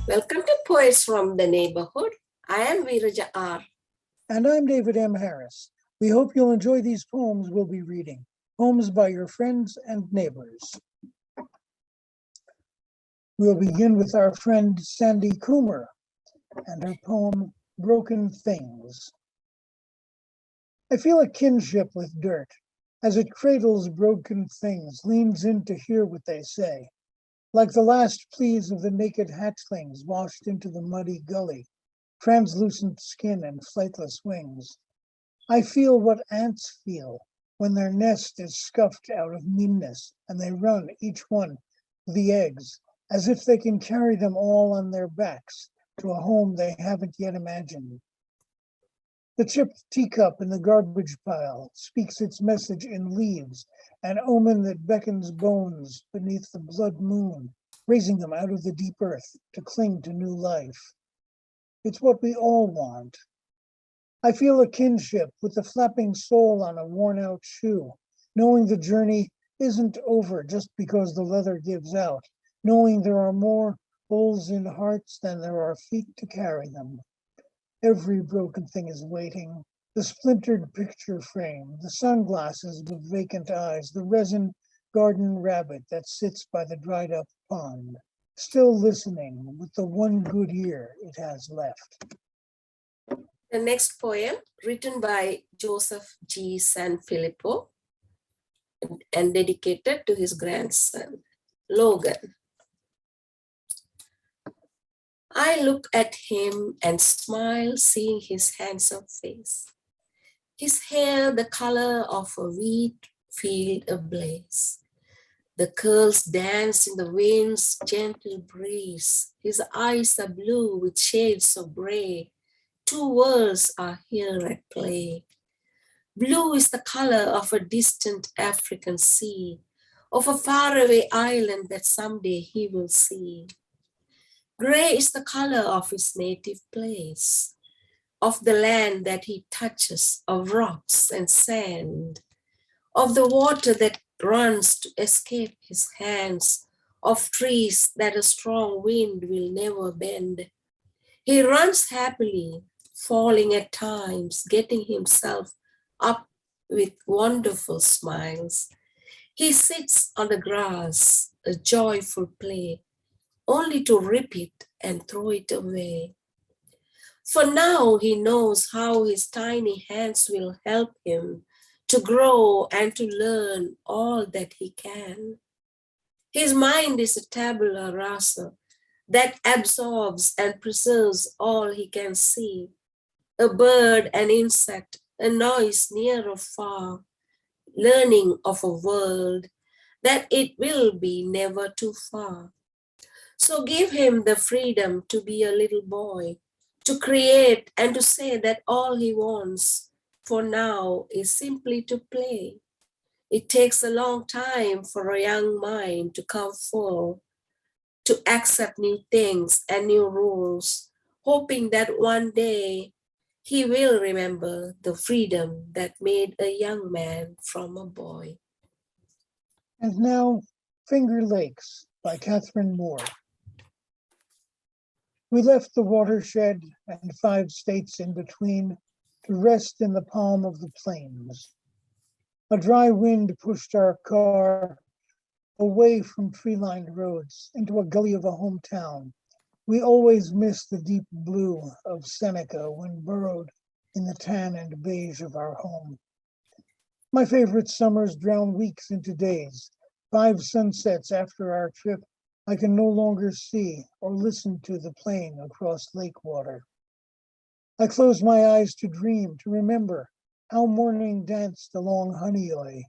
Welcome to Poets from the Neighborhood. I am VeerajaR. And I'm David M. Harris. We hope you'll enjoy these poems we'll be reading. Poems by your friends and neighbors. We'll begin with our friend Sandy Coomer and her poem, Broken Things. I feel a kinship with dirt as it cradles broken things, leans in to hear what they say. Like the last pleas of the naked hatchlings washed into the muddy gully, translucent skin and flightless wings. I feel what ants feel when their nest is scuffed out of meanness and they run, each one, to the eggs, as if they can carry them all on their backs to a home they haven't yet imagined. The chipped teacup in the garbage pile speaks its message in leaves, an omen that beckons bones beneath the blood moon, raising them out of the deep earth to cling to new life. It's what we all want. I feel a kinship with the flapping sole on a worn-out shoe, knowing the journey isn't over just because the leather gives out, knowing there are more holes in hearts than there are feet to carry them. Every broken thing is waiting, the splintered picture frame, the sunglasses with vacant eyes, the resin garden rabbit that sits by the dried up pond, still listening with the one good ear it has left. The next poem, written by Joseph G Sanfilippo and dedicated to his grandson, Logan. I look at him and smile, seeing his handsome face. His hair the color of a wheat field ablaze. The curls dance in the wind's gentle breeze. His eyes are blue with shades of gray. Two worlds are here at play. Blue is the color of a distant African sea, of a faraway island that someday he will see. Gray is the color of his native place, of the land that he touches, of rocks and sand, of the water that runs to escape his hands, of trees that a strong wind will never bend. He runs happily, falling at times, getting himself up with wonderful smiles. He sits on the grass, a joyful play, only to rip it and throw it away. For now he knows how his tiny hands will help him to grow and to learn all that he can. His mind is a tabula rasa that absorbs and preserves all he can see. A bird, an insect, a noise near or far, learning of a world that it will be never too far. So give him the freedom to be a little boy, to create and to say that all he wants for now is simply to play. It takes a long time for a young mind to come full, to accept new things and new rules, hoping that one day he will remember the freedom that made a young man from a boy. And now, Finger Lakes by Catherine Moore. We left the watershed and 5 states in between to rest in the palm of the plains. A dry wind pushed our car away from tree-lined roads into a gully of a hometown. We always missed the deep blue of Seneca when burrowed in the tan and beige of our home. My favorite summers drown weeks into days. 5 sunsets after our trip, I can no longer see or listen to the playing across lake water. I close my eyes to dream, to remember how morning danced along Honeoye,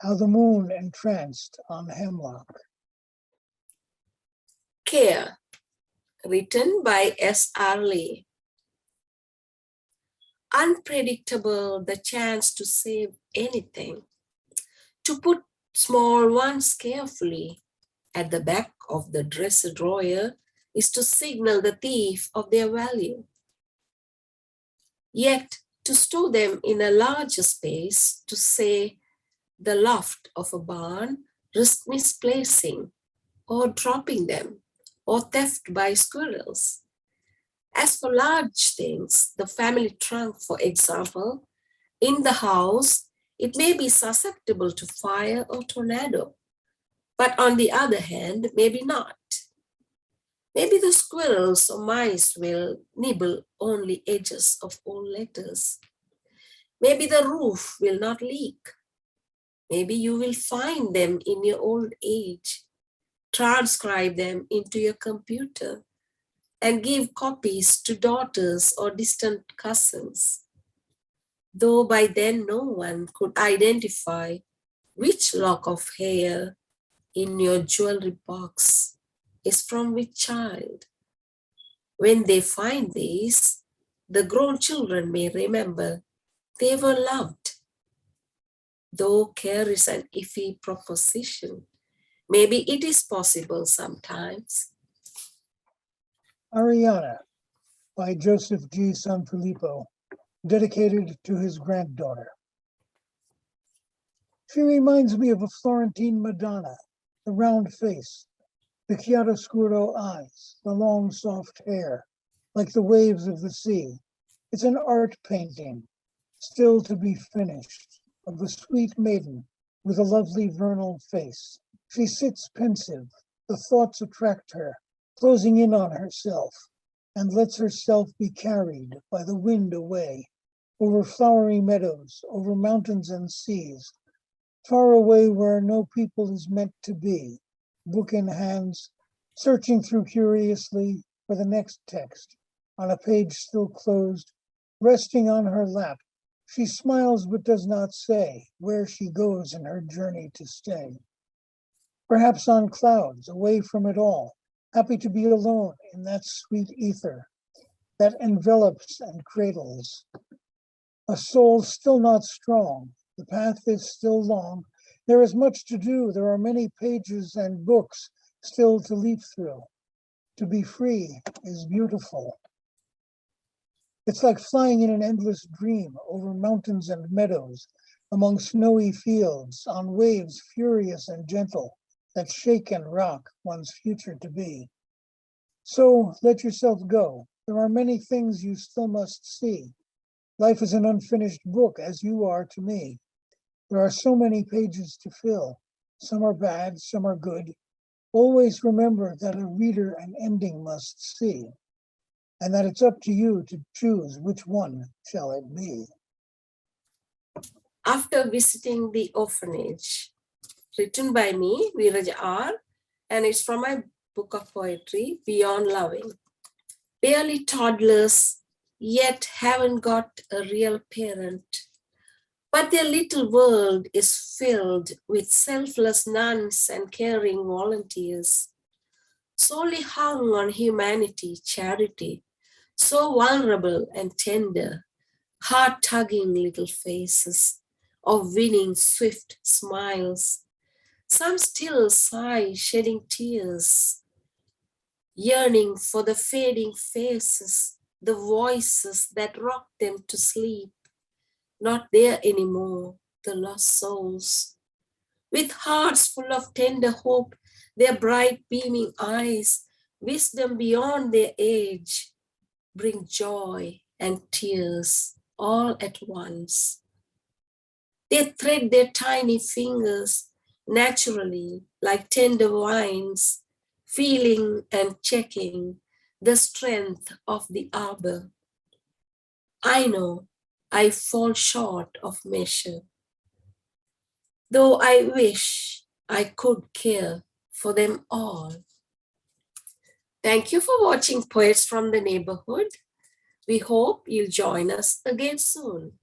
how the moon entranced on Hemlock. Care, written by S.R. Lee. Unpredictable, the chance to save anything, to put small ones carefully at the back of the dresser drawer is to signal the thief of their value. Yet to store them in a larger space, to say the loft of a barn, risk misplacing or dropping them, or theft by squirrels. As for large things, the family trunk, for example, in the house, it may be susceptible to fire or tornado, but on the other hand, maybe not. Maybe the squirrels or mice will nibble only edges of old letters. Maybe the roof will not leak. Maybe you will find them in your old age, transcribe them into your computer, and give copies to daughters or distant cousins. Though by then no one could identify which lock of hair in your jewelry box is from which child. When they find these, the grown children may remember they were loved. Though care is an iffy proposition, maybe it is possible sometimes. Ariana by Joseph G Sanfilippo, dedicated to his granddaughter. She reminds me of a Florentine Madonna, the round face, the chiaroscuro eyes, the long soft hair, like the waves of the sea. It's an art painting, still to be finished, of the sweet maiden with a lovely vernal face. She sits pensive, the thoughts attract her, closing in on herself, and lets herself be carried by the wind away, over flowery meadows, over mountains and seas, far away where no people is meant to be, book in hands, searching through curiously for the next text, on a page still closed, resting on her lap. She smiles but does not say where she goes in her journey to stay. Perhaps on clouds, away from it all, happy to be alone in that sweet ether that envelops and cradles. A soul still not strong, the path is still long. There is much to do, there are many pages and books still to leap through. To be free is beautiful. It's like flying in an endless dream over mountains and meadows, among snowy fields, on waves furious and gentle that shake and rock one's future to be. So let yourself go. There are many things you still must see. Life is an unfinished book, as you are to me. There are so many pages to fill. Some are bad, some are good. Always remember that a reader an ending must see, and that it's up to you to choose which one shall it be. After visiting the orphanage, written by me, VeerajaR, and it's from my book of poetry, Beyond Loving. Barely toddlers, yet haven't got a real parent. But their little world is filled with selfless nuns and caring volunteers, solely hung on humanity, charity, so vulnerable and tender, heart-tugging little faces of winning swift smiles. Some still sigh, shedding tears, yearning for the fading faces, the voices that rock them to sleep. Not there anymore, the lost souls. With hearts full of tender hope, their bright beaming eyes, wisdom beyond their age, bring joy and tears all at once. They thread their tiny fingers naturally like tender vines, feeling and checking the strength of the arbor. I know I fall short of measure, though I wish I could care for them all. Thank you for watching Poets from the Neighborhood. We hope you'll join us again soon.